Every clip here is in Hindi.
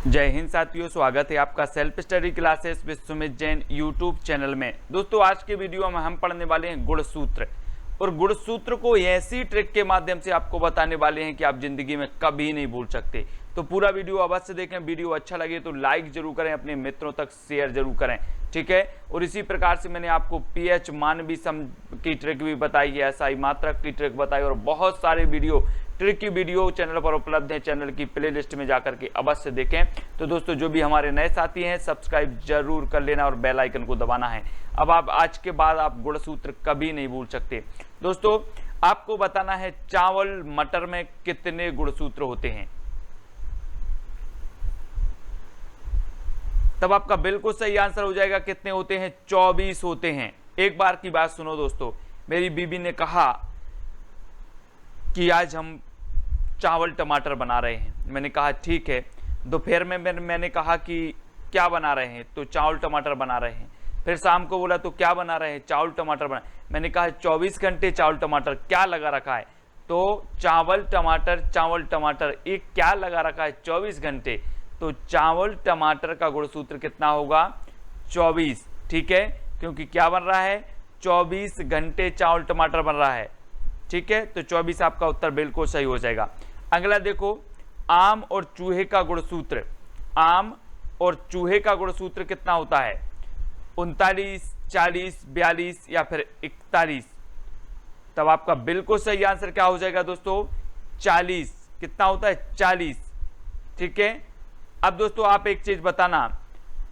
जय हिंद साथियों, स्वागत है आपका self study classes Vishwamit Jain YouTube channel में। दोस्तों, आज के वीडियो में हम पढ़ने वाले हैं गुणसूत्र, और गुणसूत्र को ऐसी ट्रिक के माध्यम से आपको बताने वाले हैं कि आप जिंदगी में कभी नहीं भूल सकते। तो पूरा वीडियो अवश्य देखें। वीडियो अच्छा लगे तो लाइक जरूर करें, अपने मित्रों तक शेयर जरूर करें, ठीक है। और इसी प्रकार से मैंने आपको पीएच मानवी सम की ट्रिक भी बताई है, एसआई मात्रक की ट्रिक बताई, और बहुत सारे वीडियो ट्रिक की वीडियो चैनल पर उपलब्ध है। चैनल की प्लेलिस्ट में जाकर के अवश्य देखें। तो दोस्तों, जो भी हमारे नए साथी हैं सब्सक्राइब जरूर कर लेना और बेल आइकन को दबाना है। अब आप आज के बाद आप गुणसूत्र कभी नहीं भूल सकते। दोस्तों, आपको बताना है चावल मटर में कितने गुणसूत्र होते हैं। तब आपका बिल्कुल सही आंसर हो जाएगा। कितने होते हैं? 24 होते हैं। एक बार की बात सुनो दोस्तों, मेरी बीबी ने कहा कि आज हम चावल टमाटर बना रहे हैं। मैंने कहा ठीक है। दोपहर में मैंने कहा कि क्या बना रहे हैं, तो चावल टमाटर बना रहे हैं। फिर शाम को बोला तो क्या बना रहे हैं, चावल टमाटर बना। मैंने कहा 24 घंटे चावल टमाटर क्या लगा रखा है, तो चावल टमाटर एक क्या लगा रखा है 24 घंटे। तो चावल टमाटर का गुणसूत्र कितना होगा? 24, ठीक है। क्योंकि क्या बन रहा है? 24 घंटे चावल टमाटर बन रहा है, ठीक है। तो 24 आपका उत्तर बिल्कुल सही हो जाएगा। अगला देखो, आम और चूहे का गुणसूत्र। आम और चूहे का गुणसूत्र कितना होता है? 39, 40, 42 या फिर 41। तब आपका बिल्कुल सही आंसर क्या हो जाएगा दोस्तों? 40। कितना होता है? 40, ठीक है। अब दोस्तों, आप एक चीज बताना,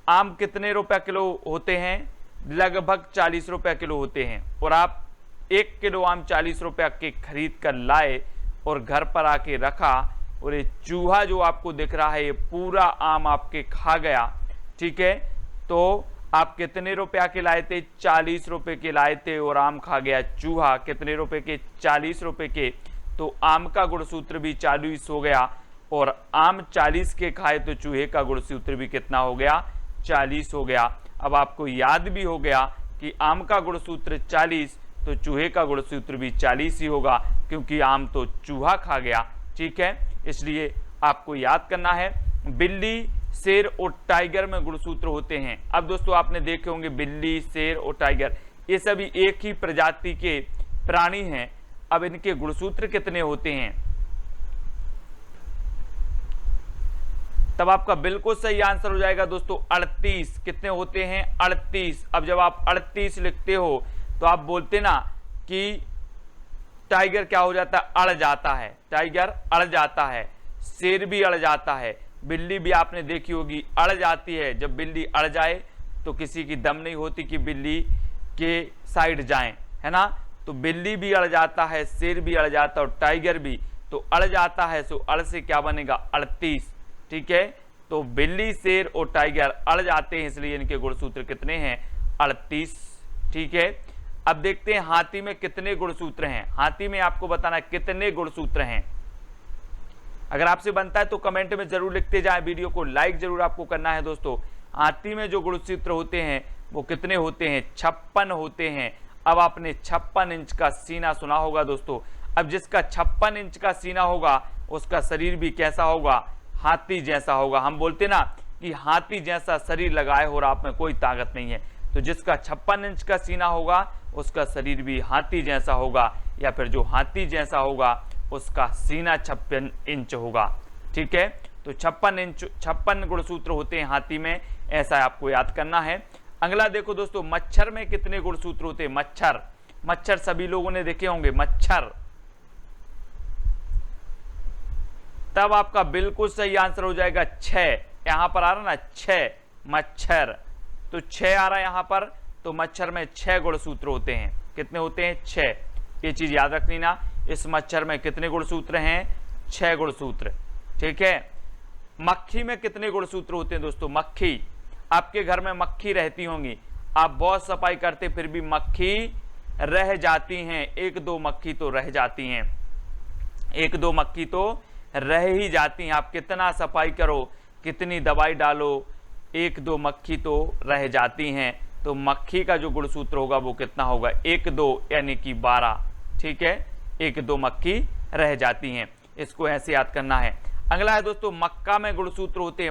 आम कितने रुपए किलो होते हैं? लगभग 40 रुपए किलो होते हैं। और आप 1 किलो आम 40 रुपए के खरीद कर लाए और घर पर आके रखा, और ये चूहा जो आपको दिख रहा है ये पूरा आम आपके खा गया, ठीक है। तो आप कितने रुपया के लाए थे? 40 रुपए के लाए थे, और आम खा गया चूहा। कितने रुपए के? 40 रुपए के। तो आम का गुणसूत्र भी 40 हो गया, और आम 40 के खाए तो चूहे का गुणसूत्र भी कितना हो गया? 40 हो गया। अब आपको याद भी हो गया कि आम का गुणसूत्र 40, तो चूहे का गुणसूत्र भी 40 ही होगा, क्योंकि आम तो चूहा खा गया, ठीक है। इसलिए आपको याद करना है। बिल्ली, शेर और टाइगर में गुणसूत्र होते हैं। अब दोस्तों, आपने देखे होंगे बिल्ली, शेर और टाइगर ये सभी एक ही प्रजाति के प्राणी हैं। अब इनके गुणसूत्र कितने होते हैं? तब आपका बिल्कुल सही आंसर हो जाएगा दोस्तों 38। कितने होते हैं? 38। अब जब आप 38 लिखते हो तो आप बोलते ना कि टाइगर क्या हो जाता है? अड़ जाता है। टाइगर अड़ जाता है, शेर भी अड़ जाता है, बिल्ली भी आपने देखी होगी अड़ जाती है। जब बिल्ली अड़ जाए तो किसी की दम नहीं होती कि बिल्ली के साइड जाएं, है ना। तो बिल्ली भी अड़ जाता है, शेर भी अड़ जाता है, और टाइगर भी। तो अड़ जाता है, सो अड़ से क्या बनेगा? 38, ठीक है। तो बिल्ली, शेर और टाइगर अड़ जाते हैं, इसलिए इनके गुणसूत्र कितने हैं? 38, ठीक है। अब देखते हैं हाथी में कितने गुणसूत्र हैं। हाथी में आपको बताना है कितने गुणसूत्र हैं। अगर आपसे बनता है तो कमेंट में जरूर लिखते जाएं। वीडियो को लाइक जरूर आपको करना है दोस्तों। हाथी में जो गुणसूत्र होते हैं वो कितने होते हैं? 56 होते हैं। अब आपने 56 इंच का सीना सुना होगा दोस्तों। अब जिसका 56 इंच का सीना होगा उसका शरीर भी कैसा होगा? हाथी जैसा होगा। हम बोलते ना कि हाथी जैसा शरीर लगाए हो और आप में कोई ताकत नहीं है। तो जिसका 56 इंच का सीना होगा उसका शरीर भी हाथी जैसा होगा, या फिर जो हाथी जैसा होगा उसका सीना 56 इंच होगा, ठीक है। तो 56 गुणसूत्र होते हैं हाथी में, ऐसा आपको याद करना है। अगला देखो दोस्तों, मच्छर में कितने गुणसूत्र होते हैं? मच्छर सभी लोगों ने देखे होंगे, मच्छर। तब आपका बिल्कुल सही आंसर हो जाएगा 6। यहां पर आ रहा ना 6, मच्छर। तो 6 आ रहा है यहां पर। तो मच्छर में 6 गुणसूत्र होते हैं। कितने होते हैं? 6। ये चीज याद रखनी ना। इस मच्छर में कितने गुणसूत्र हैं? 6 गुणसूत्र, ठीक है। मक्खी में कितने गुणसूत्र होते हैं दोस्तों? मक्खी, आपके घर में मक्खी रहती होंगी, आप बहुत सफाई करते फिर भी मक्खी रह जाती हैं। 1-2 मक्खी तो रह जाती हैं, 1-2 मक्खी तो रह ही जाती हैं। आप कितना सफाई करो, कितनी दवाई डालो, 1-2 मक्खी तो रह जाती हैं। तो मक्खी का जो गुणसूत्र होगा वो कितना होगा? 1-2 यानी कि 12, ठीक है। 1-2 मक्खी रह जाती हैं। इसको ऐसे याद करना है। अगला है दोस्तों मक्का में गुणसूत्र होते हैं।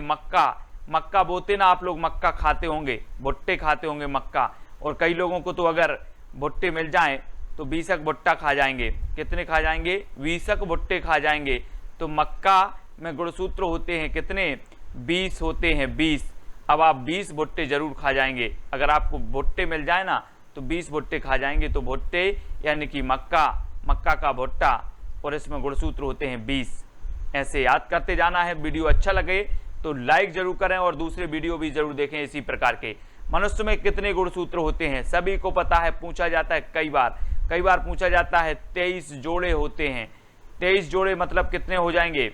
मक्का बोते ना आप लोग, मक्का खाते होंगे, भुट्टे खाते होंगे मक्का, और कई लोगों को तो अगर भुट्टे मिल जाएं तो 20 भुट्टा खा जाएंगे। कितने खा जाएंगे? 20 भुट्टे खा जाएंगे। तो मक्का में गुणसूत्र होते हैं कितने? 20 होते हैं, 20। अब आप 20 भुट्टे जरूर खा जाएंगे। अगर आपको भुट्टे मिल जाए ना तो 20 भुट्टे खा जाएंगे। तो भुट्टे यानी कि मक्का का भुट्टा, और इसमें गुणसूत्र होते हैं 20। ऐसे याद करते जाना है। वीडियो अच्छा लगे तो लाइक जरूर करें और दूसरे वीडियो भी जरूर देखें इसी प्रकार के। मनुष्य में कितने गुणसूत्र होते हैं? सभी को पता है, पूछा जाता है कई बार पूछा जाता है। 23 जोड़े होते हैं। 23 जोड़े मतलब कितने हो जाएंगे?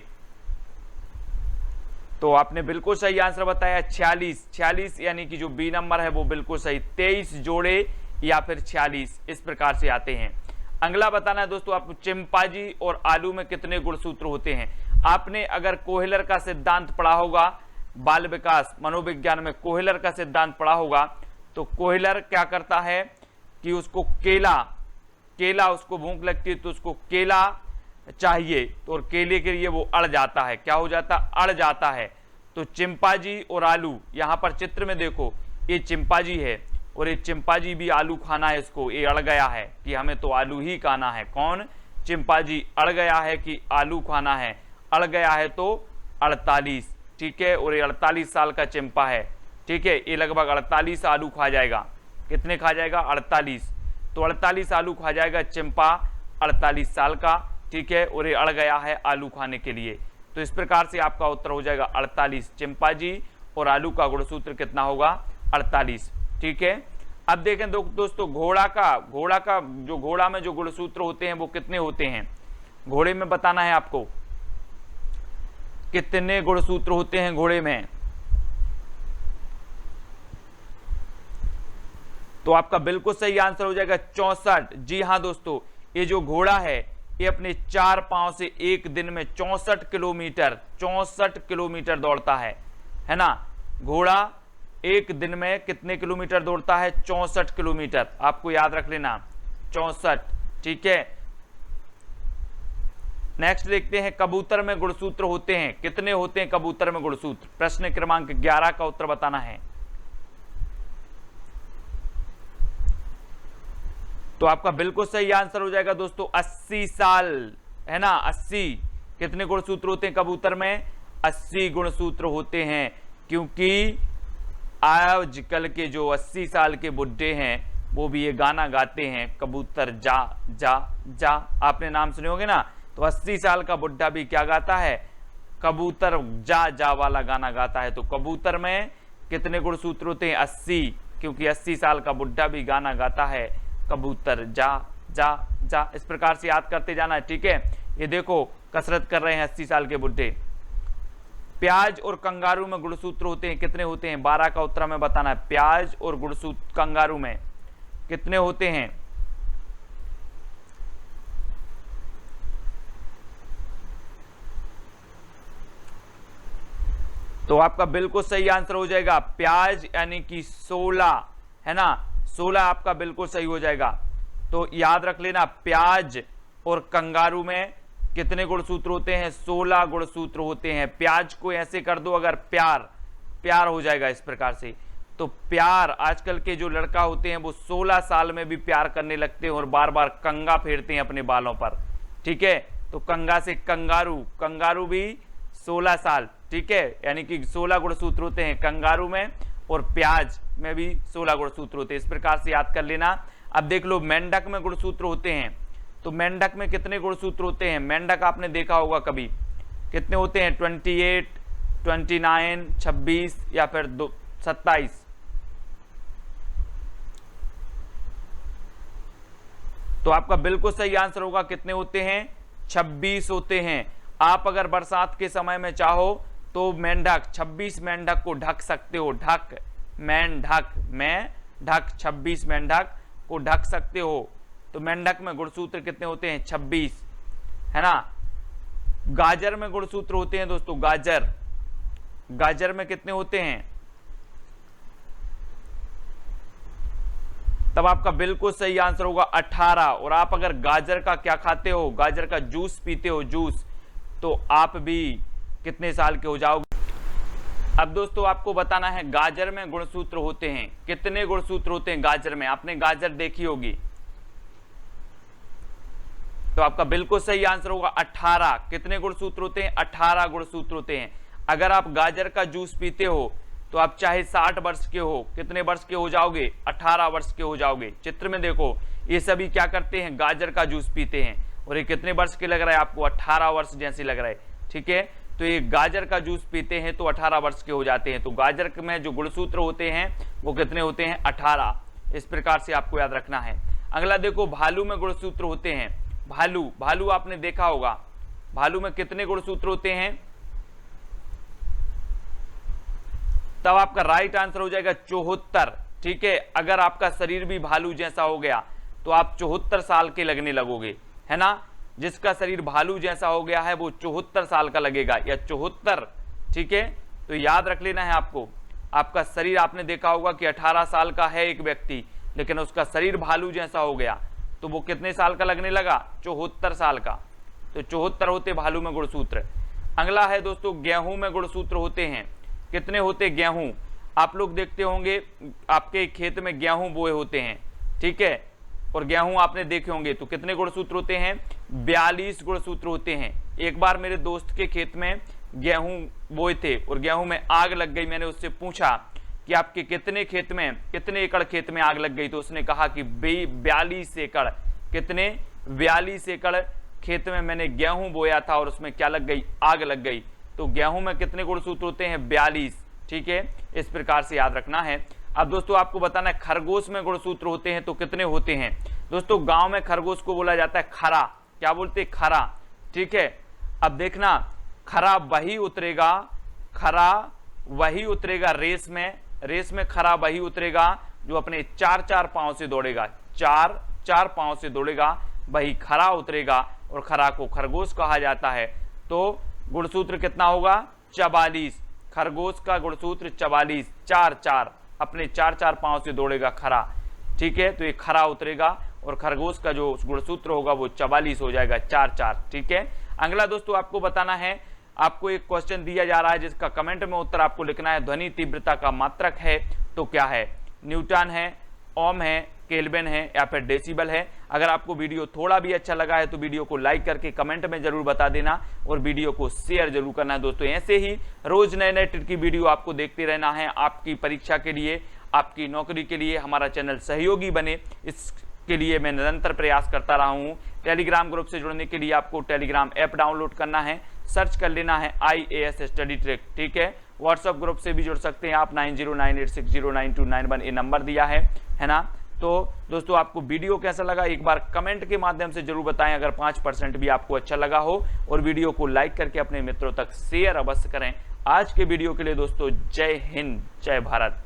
तो आपने बिल्कुल सही आंसर बताया 46 यानी कि जो बी नंबर है वो बिल्कुल सही। 23 जोड़े या फिर 46 इस प्रकार से आते हैं। अगला बताना है दोस्तों आपको, चिंपांजी और आलू में कितने गुणसूत्र होते हैं? आपने अगर कोहेलर का सिद्धांत पढ़ा होगा, बाल विकास मनोविज्ञान में कोहेलर का सिद्धांत पढ़ा होगा, तो कोहेलर क्या करता है कि उसको केला उसको भूख लगती है तो उसको केला चाहिए, तो और केले के लिए वो अड़ जाता है। क्या हो जाता? अड़ जाता है। तो चिंपांजी और आलू, यहां पर चित्र में देखो, ये चिंपांजी है और ये चिंपांजी भी आलू खाना है इसको, ये अड़ गया है कि हमें तो आलू ही खाना है। कौन? चिंपांजी अड़ गया है कि आलू खाना है। अड़ गया है तो 48, ठीक है, और ये 48 साल का चिंपा है, ठीक है। ये लगभग 48 आलू खा जाएगा। कितने खा जाएगा? 48। तो 48 आलू खा जाएगा चिंपा 48 साल का, ठीक है, और ये अड़ गया है आलू खाने के लिए। तो इस प्रकार से आपका उत्तर हो जाएगा 48। चिंपांजी और आलू का गुणसूत्र कितना होगा? 48, ठीक है। अब देखें दोस्तों घोड़ा का जो घोड़ा में जो गुणसूत्र होते हैं वो कितने होते हैं? घोड़े में बताना है आपको कितने गुणसूत्र होते हैं घोड़े में। तो आपका बिल्कुल सही आंसर हो जाएगा 64। जी हां दोस्तों, ये जो घोड़ा है ये अपने 4 पांव से एक दिन में 64 किलोमीटर दौड़ता है ना। घोड़ा एक दिन में कितने किलोमीटर दौड़ता है? 64 किलोमीटर। आपको याद रख लेना 64, ठीक है। नेक्स्ट देखते हैं, कबूतर में गुणसूत्र होते हैं कितने? होते हैं कबूतर में गुणसूत्र। प्रश्न क्रमांक 11 का उत्तर बताना है। तो आपका बिल्कुल सही आंसर हो जाएगा दोस्तों 80 साल, है ना। 80 कितने गुणसूत्र होते हैं कबूतर में? 80 गुणसूत्र होते हैं, क्योंकि आजकल के जो 80 साल के बुड्ढे हैं वो भी ये गाना गाते हैं, कबूतर जा जा जा। आपने नाम सुने होंगे ना। तो 80 साल का बुड्ढा भी क्या गाता है? कबूतर जा जा वाला गाना गाता है। तो कबूतर में कितने गुणसूत्र होते हैं? 80, क्योंकि 80 साल का बुड्ढा भी गाना गाता है, कबूतर जा जा जा। इस प्रकार से याद करते जाना है, ठीक है। ये देखो कसरत कर रहे हैं 80 साल के बुड्ढे। प्याज और कंगारू में गुणसूत्र होते हैं कितने? होते हैं 12 का उत्तर हमें बताना है। प्याज और गुणसूत्र कंगारू में कितने होते हैं? तो आपका बिल्कुल सही आंसर हो जाएगा प्याज यानी कि 16, है ना। 16 आपका बिल्कुल सही हो जाएगा। तो याद रख लेना, प्याज और कंगारू में कितने गुणसूत्र होते हैं? 16 गुणसूत्र होते हैं। प्याज को ऐसे कर दो अगर प्यार हो जाएगा इस प्रकार से। तो प्यार, आजकल के जो लड़का होते हैं वो 16 साल में भी प्यार करने लगते हैं और बार बार कंगा फेरते हैं अपने बालों पर, ठीक है। तो कंगा से कंगारू भी 16 साल, ठीक है, यानी कि 16 गुणसूत्र होते हैं कंगारू में, और प्याज में भी 16 गुणसूत्र होते हैं। इस प्रकार से याद कर लेना। अब देख लो मेंढक में गुणसूत्र होते हैं। तो मेंढक में कितने गुणसूत्र होते हैं? मेंढक आपने देखा होगा कभी, कितने होते हैं? 28, 29, 26 या फिर 27। तो आपका बिल्कुल सही आंसर होगा कितने होते हैं? 26 होते हैं। आप अगर बरसात के समय में चाहो तो 26 मेंढक को ढक सकते हो। मेंढक 26 मेंढक को ढक सकते हो। तो मेंढक में गुणसूत्र कितने होते हैं? 26, है ना। गाजर में गुणसूत्र होते हैं दोस्तों। गाजर में कितने होते हैं? तब आपका बिल्कुल सही आंसर होगा 18। और आप अगर गाजर का क्या खाते हो? गाजर का जूस पीते हो, जूस, तो आप भी कितने साल के हो जाओगे। अब दोस्तों आपको बताना है गाजर में गुणसूत्र होते हैं, कितने गुणसूत्र होते हैं गाजर में। आपने गाजर देखी होगी, तो आपका बिल्कुल सही आंसर होगा 18। कितने गुणसूत्र होते हैं? 18 गुणसूत्र होते हैं। अगर आप गाजर का जूस पीते हो तो आप चाहे 60 वर्ष के हो, कितने वर्ष के हो जाओगे? 18 वर्ष के हो जाओगे। चित्र में देखो, ये सभी क्या करते हैं? गाजर का जूस पीते हैं। और ये कितने वर्ष के लग रहा है आपको? 18 वर्ष जैसे लग रहा है। ठीक है, तो ये गाजर का जूस पीते हैं तो 18 वर्ष के हो जाते हैं। तो गाजर में जो गुणसूत्र होते हैं वो कितने होते हैं? 18। इस प्रकार से आपको याद रखना है। अगला देखो, भालू में गुणसूत्र होते हैं। भालू आपने देखा होगा, भालू में कितने गुणसूत्र होते हैं? तब आपका राइट आंसर हो जाएगा 74। ठीक है, अगर आपका शरीर भी भालू जैसा हो गया तो आप 74 साल के लगने लगोगे, है ना। जिसका शरीर भालू जैसा हो गया है वो 74 साल का लगेगा, या 74। ठीक है, तो याद रख लेना है आपको। आपका शरीर आपने देखा होगा कि 18 साल का है एक व्यक्ति, लेकिन उसका शरीर भालू जैसा हो गया तो वो कितने साल का लगने लगा? 74 साल का। तो 74 होते भालू में गुणसूत्र। अगला है दोस्तों, गेहूं में गुणसूत्र होते हैं। कितने होते गेहूं? आप लोग देखते होंगे आपके खेत में गेहूं बोए होते हैं, ठीक है, और गेहूं आपने देखे होंगे। तो कितने गुणसूत्र होते हैं? 42 गुणसूत्र होते हैं। एक बार मेरे दोस्त के खेत में गेहूं बोए थे और गेहूं में आग लग गई। मैंने उससे पूछा कि आपके कितने खेत में, कितने एकड़ खेत में आग लग गई? तो उसने कहा कि 42 एकड़। कितने? 42 एकड़ खेत में मैंने गेहूं बोया था और उसमें क्या लग गई? आग लग गई। तो गेहूं में कितने गुणसूत्र होते हैं? 42। ठीक है, इस प्रकार से याद रखना है। अब दोस्तों आपको बताना है खरगोश में गुणसूत्र होते हैं तो कितने होते हैं। दोस्तों गांव में खरगोश को बोला जाता है खरा। क्या बोलते हैं? खरा। ठीक है, अब देखना, खरा वही उतरेगा, खरा वही उतरेगा रेस में खरा वही उतरेगा जो अपने 4-4 पांव से दौड़ेगा। 4-4 पांव से दौड़ेगा वही खरा उतरेगा, और खरा को खरगोश कहा जाता है। तो गुणसूत्र कितना होगा? 44। खरगोश का गुणसूत्र 44। 4-4 अपने 4-4 पांव से दौड़ेगा खरा। ठीक है, तो ये खरा उतरेगा और खरगोश का जो गुणसूत्र होगा वो 44 हो जाएगा, 4-4। ठीक है, अगला दोस्तों आपको बताना है, आपको एक क्वेश्चन दिया जा रहा है जिसका कमेंट में उत्तर आपको लिखना है। ध्वनि तीव्रता का मात्रक है तो क्या है? न्यूटन है, ओम है, केल्विन है, या फिर डेसिबल है। अगर आपको वीडियो थोड़ा भी अच्छा लगा है तो वीडियो को लाइक करके कमेंट में जरूर बता देना, और वीडियो को शेयर जरूर करना है दोस्तों। ऐसे ही रोज नए ट्रिक की वीडियो आपको देखते रहना है। आपकी परीक्षा के लिए, आपकी नौकरी के लिए हमारा चैनल सहयोगी बने, इसके लिए मैं निरंतर प्रयास करता रहा हूँ। टेलीग्राम ग्रुप से जुड़ने के लिए आपको टेलीग्राम ऐप डाउनलोड करना है, सर्च कर लेना है IAS स्टडी ट्रिक। ठीक है, व्हाट्सएप ग्रुप से भी जुड़ सकते हैं आप, 9098609291 ये नंबर दिया है ना। तो दोस्तों आपको वीडियो कैसा लगा एक बार कमेंट के माध्यम से जरूर बताएं। अगर 5% भी आपको अच्छा लगा हो, और वीडियो को लाइक करके अपने मित्रों तक शेयर अवश्य करें। आज के वीडियो के लिए दोस्तों जय हिंद, जय भारत।